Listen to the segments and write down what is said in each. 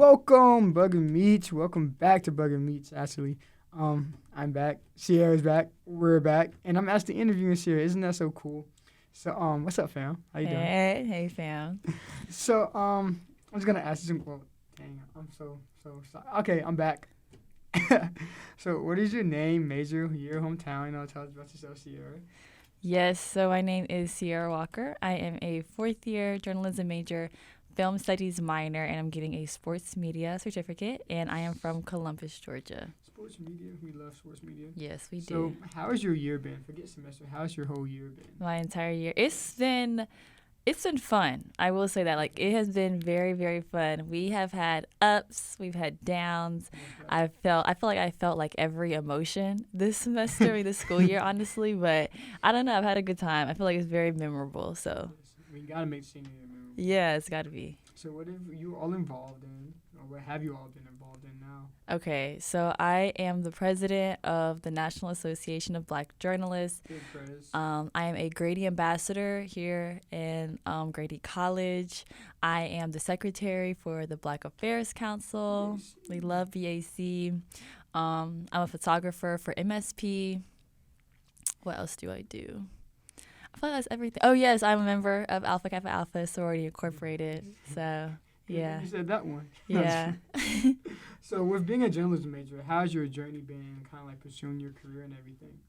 Welcome, BUGA Meets. Welcome back to BUGA Meets, actually. I'm back. Ciera's back. We're back. And I'm actually interviewing Ciera. Isn't that so cool? So, what's up, fam? How you doing? Hey, fam. So, I was going to ask you some, well, dang, I'm so sorry. Okay, I'm back. So, what is your name, major, your hometown? Tell us about yourself, Ciera. Yes, so my name is Ciera Walker. I am a fourth-year journalism major, film studies minor, and I'm getting a sports media certificate, and I am from Columbus, Georgia. Sports media? We love sports media. Yes, we do. So, how has your year been? Forget semester. How's your whole year been? My entire year. It's been fun. I will say that. Like, it has been very, very fun. We have had ups, we've had downs. I feel like I felt like every emotion this semester, this school year, honestly. But I don't know. I've had a good time. I feel like it's very memorable. So We gotta make senior year memorable. yeah, it's got to be. So what have you all involved in, or what have you all been involved in now? Okay, so I am the president of the National Association of Black Journalists. Big press. I am a Grady ambassador here in Grady College. I am the secretary for the Black Affairs Council. We love BAC. I'm a photographer for MSP. What else do I do? I feel like that's everything. Oh, yes, I'm a member of Alpha Kappa Alpha Sorority Incorporated. So, yeah. You said that one. Yeah. So with being a journalism major, how's your journey been, kind of like pursuing your career and everything?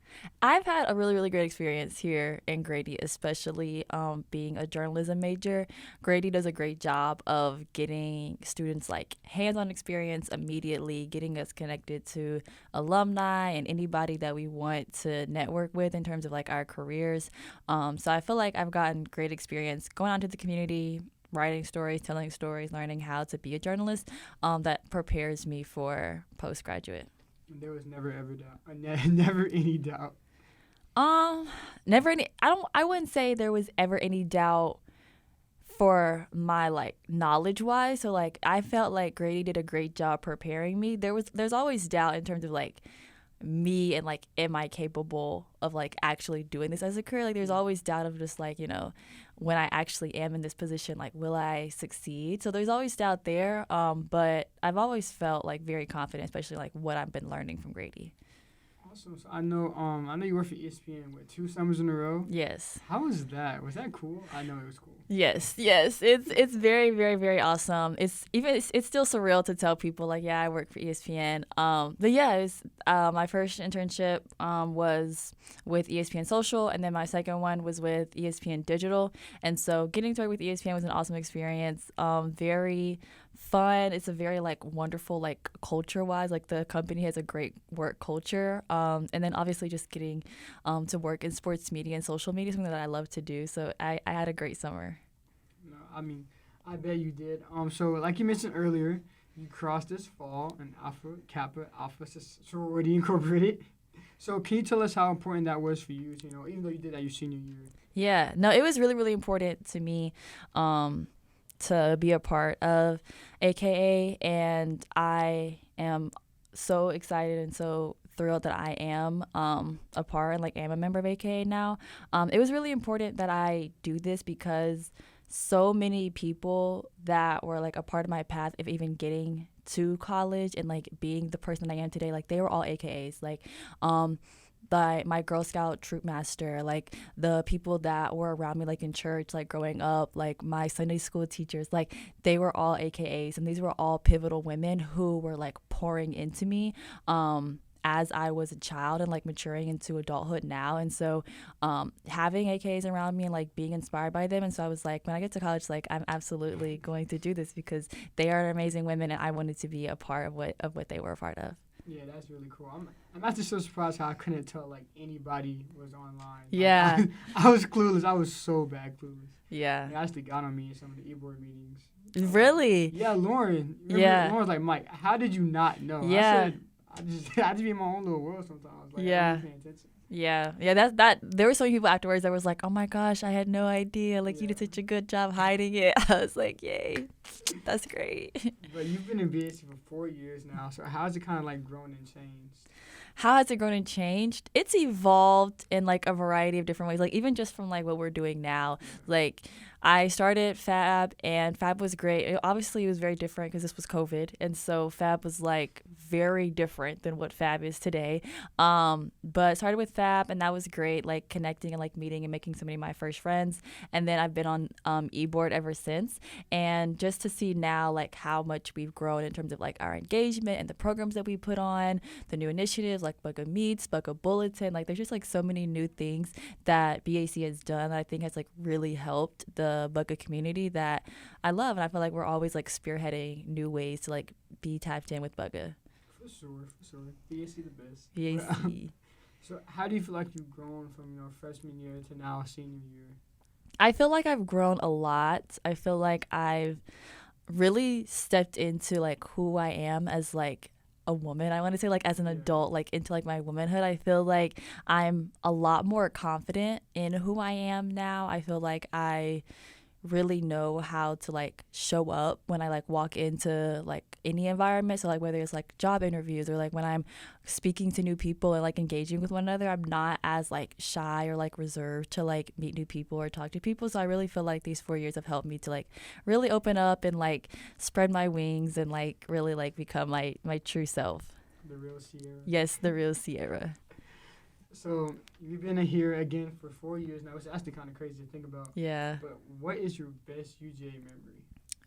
I've had a really, really great experience here in Grady, especially being a journalism major. Grady does a great job of getting students like hands-on experience immediately, getting us connected to alumni and anybody that we want to network with in terms of like our careers. So I feel like I've gotten great experience going out to the community, writing stories, telling stories, learning how to be a journalist, that prepares me for postgraduate. There was never ever doubt. Never any doubt. Never any. I wouldn't say there was ever any doubt for my like knowledge wise. So like I felt like Grady did a great job preparing me. There's always doubt in terms of like me and like am I capable of like actually doing this as a career. Like there's always doubt of just like, when I actually am in this position, like will I succeed? So there's always doubt there, but I've always felt like very confident, especially like what I've been learning from Grady. Awesome. So I know you worked for ESPN with 2 summers in a row. Yes. How was that? Was that cool? I know it was cool. Yes. It's very, very, very awesome. It's still surreal to tell people like, yeah, I work for ESPN. But yeah, it was, my first internship was with ESPN Social, and then my second one was with ESPN Digital. And so getting to work with ESPN was an awesome experience. Very fun. It's a very like wonderful like culture wise, like the company has a great work culture, and then obviously just getting to work in sports media and social media, something that I love to do. So I had a great summer. No, I mean, I bet you did. So like you mentioned earlier, you crossed this fall in Alpha Kappa Alpha Sorority Incorporated. So can you tell us how important that was for you, even though you did that your senior year? Yeah, no, it was really, really important to me to be a part of AKA, and I am so excited and so thrilled that I am a part and like am a member of AKA now. It was really important that I do this because so many people that were like a part of my path of even getting to college and like being the person I am today, like they were all AKAs. Like my Girl Scout troop master, like the people that were around me like in church, like growing up, like my Sunday school teachers, like they were all AKAs, and these were all pivotal women who were like pouring into me as I was a child and like maturing into adulthood now. And so having AKAs around me and like being inspired by them, and so I was like, when I get to college, like I'm absolutely going to do this because they are amazing women, and I wanted to be a part of what they were a part of. Yeah, that's really cool. I'm actually so surprised how I couldn't tell like anybody was online. Yeah. Like, I was clueless. I was so bad clueless. Yeah. They actually got on me in some of the e-board meetings. Really? Yeah, Lauren. Yeah. Lauren was like, Mike, how did you not know? Yeah. I said, I just be in my own little world sometimes. Like, yeah. I wasn't paying attention. Yeah, that there were so many people afterwards that was like, oh my gosh, I had no idea. Like, you did such a good job hiding it. I was like, yay, that's great. But you've been in BSC for 4 years now, so how's it kind of like grown and changed? How has it grown and changed? It's evolved in like a variety of different ways. Like, even just from like what we're doing now. Like, I started Fab, and Fab was great. Obviously, it was very different because this was COVID, and so Fab was like very different than what Fab is today. But started with Fab, and that was great. Like, connecting and like meeting and making so many of my first friends. And then I've been on eBoard ever since. And just to see now like how much we've grown in terms of like our engagement and the programs that we put on, the new initiatives like BUGA Meets, BUGA Bulletin. Like, there's just like so many new things that BAC has done that I think has like really helped the BUGA community that I love, and I feel like we're always like spearheading new ways to like be tapped in with BUGA. For sure. BAC the best. BAC. So how do you feel like you've grown from freshman year to now senior year? I feel like I've grown a lot. I feel like I've really stepped into like who I am as like a woman. I want to say like as an adult, like into like my womanhood. I feel like I'm a lot more confident in who I am now. I feel like I really know how to like show up when I like walk into like any environment. So like whether it's like job interviews or like when I'm speaking to new people and like engaging with one another, I'm not as like shy or like reserved to like meet new people or talk to people. So I really feel like these 4 years have helped me to like really open up and like spread my wings and like really like become my true self. The real Ciera. Yes, the real Ciera. So you've been here again for 4 years now. It's actually kind of crazy to think about. Yeah. But what is your best UGA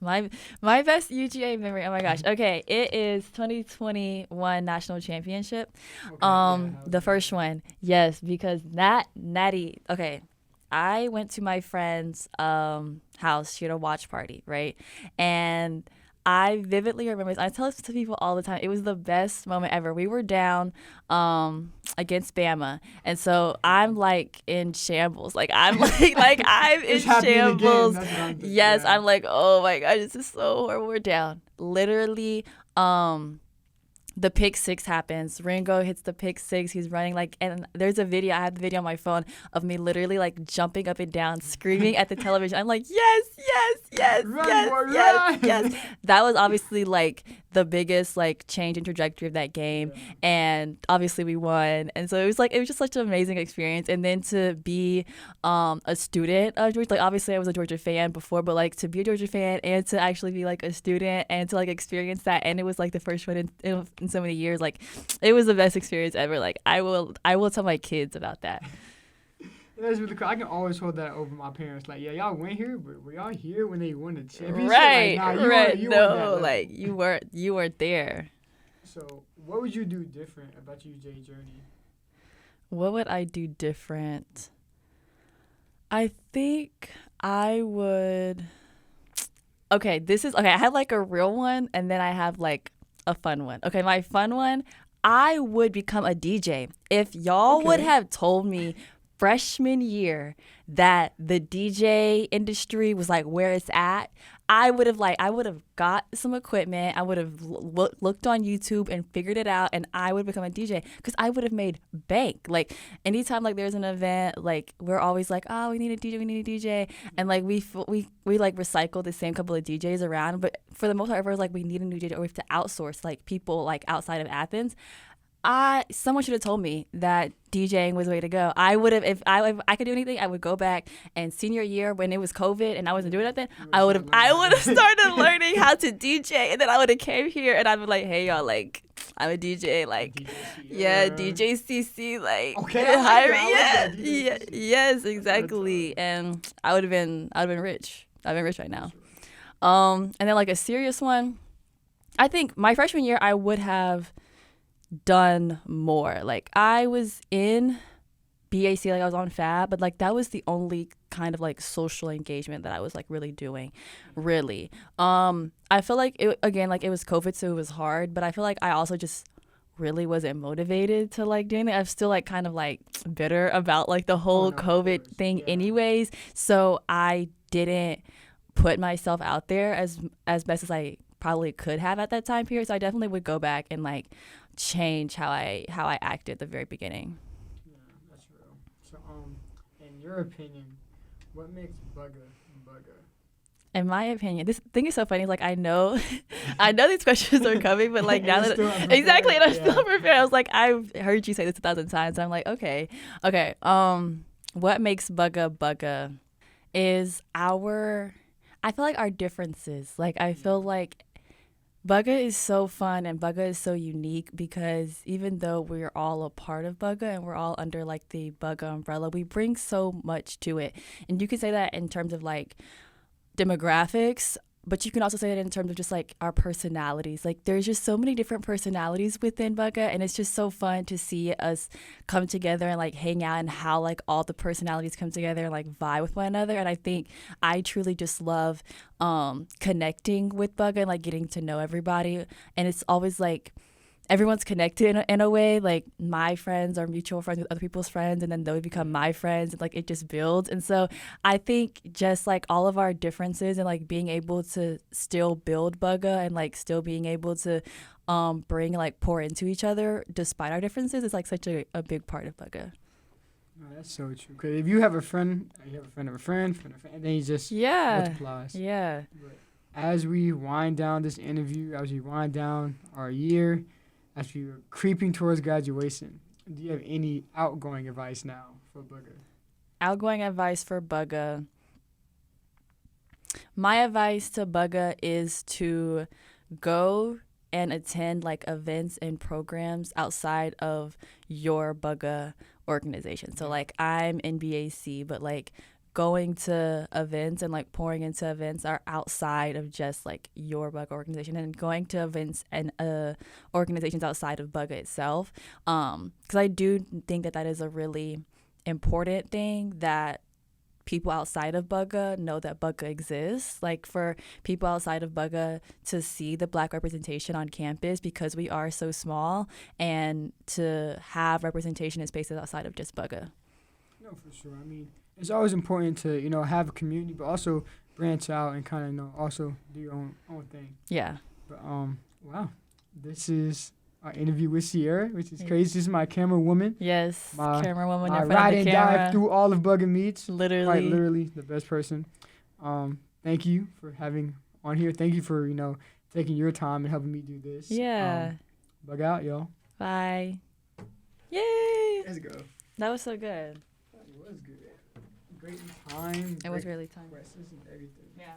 memory? My best UGA memory. Oh my gosh. Okay, it is 2021 national championship. Okay, the first one. Yes, because Natty. Okay, I went to my friend's house. She had a watch party, right? And I vividly remember this. I tell this to people all the time. It was the best moment ever. We were down against Bama, and so I'm like in shambles. Like I'm like I'm in shambles. Yes, yeah. I'm like, oh my god, this is so horrible. We're down. Literally, the pick six happens. Ringo hits the pick six. He's running like, and there's a video. I have the video on my phone of me literally like jumping up and down, screaming at the television. I'm like, yes, run, boy, yes. That was obviously like the biggest like change in trajectory of that game, and obviously we won. And so it was just such an amazing experience. And then to be a student of Georgia, like obviously I was a Georgia fan before, but like to be a Georgia fan and to actually be like a student and to like experience that, and it was like the first one in so many years. Like it was the best experience ever. Like I will tell my kids about that. That's really cool. I can always hold that over my parents. Like, yeah, y'all went here, but were y'all here when they won the championship? Right, like, nah, right. No, like you weren't there. So, what would you do different about your UJ journey? What would I do different? I think I would. Okay, I have like a real one, and then I have like a fun one. Okay, my fun one, I would become a DJ. If y'all would have told me freshman year that the DJ industry was like where it's at, I would have got some equipment. I would have looked on YouTube and figured it out, and I would become a DJ because I would have made bank. Like anytime like there's an event, like we're always like, oh, we need a DJ, and like we like recycle the same couple of DJs around. But for the most part, everyone's like, we need a new DJ, or we have to outsource like people like outside of Athens. Someone should have told me that DJing was the way to go. I would have, if I could do anything, I would go back and senior year when it was COVID and I wasn't doing nothing, I would have started learning how to DJ, and then I would have came here and I'd be like, hey y'all, like I'm a DJ, like DJ CICI, like hire me, yes, exactly, and I would have been rich. I've been rich right now. And then like a serious one, I think my freshman year I would have done more. Like I was in BAC, like I was on Fab, but like that was the only kind of like social engagement that I was like really doing, really. I feel like it was COVID, so it was hard, but I feel like I also just really wasn't motivated to like doing it. I'm still like kind of like bitter about like the whole COVID thing anyways, so I didn't put myself out there as best as I probably could have at that time period. So I definitely would go back and like change how I acted at the very beginning. Yeah, your opinion, what makes BUGA BUGA? In my opinion, this thing is so funny. Like I know, I know these questions are coming, but like now that exactly, and I'm still prepared. I was like, I've heard you say this 1,000 times. So I'm like, okay. What makes BUGA BUGA is I feel like our differences. Like I feel like BUGA is so fun and BUGA is so unique because even though we're all a part of BUGA and we're all under like the BUGA umbrella, we bring so much to it. And you can say that in terms of like demographics, but you can also say it in terms of just like our personalities. Like there's just so many different personalities within BUGA, and it's just so fun to see us come together and like hang out and how like all the personalities come together and like vibe with one another. And I think I truly just love connecting with BUGA and like getting to know everybody. And it's always like everyone's connected in a way. Like my friends are mutual friends with other people's friends, and then they become my friends, and like it just builds. And so I think just like all of our differences and like being able to still build BUGA and like still being able to bring like pour into each other despite our differences is like such a big part of BUGA. Oh, that's so true. Because if you have a friend, you have a friend of a friend, and then you just multiplies. Yeah. But as we wind down this interview, as we wind down our year, as we were creeping towards graduation, do you have any outgoing advice now for BUGA? Outgoing advice for BUGA. My advice to BUGA is to go and attend like events and programs outside of your BUGA organization. So like I'm in BAC, but like going to events and like pouring into events are outside of just like your BUGA organization, and going to events and organizations outside of BUGA itself. Because I do think that is a really important thing, that people outside of BUGA know that BUGA exists. Like for people outside of BUGA to see the Black representation on campus, because we are so small, and to have representation in spaces outside of just BUGA. No, for sure. I mean, it's always important to, have a community, but also branch out and kind of, also do your own thing. Yeah. But, wow. This is our interview with Ciera, which is crazy. This is my camera woman. Yes, camera woman in my front ride of the and camera. dive through all of BUGA Meets. Literally. Quite literally the best person. Thank you for having on here. Thank you for, taking your time and helping me do this. Yeah. Bug out, y'all. Bye. Yay. Let's go. That was so good. That was good. Great time. It was really time. Questions and everything. Yeah.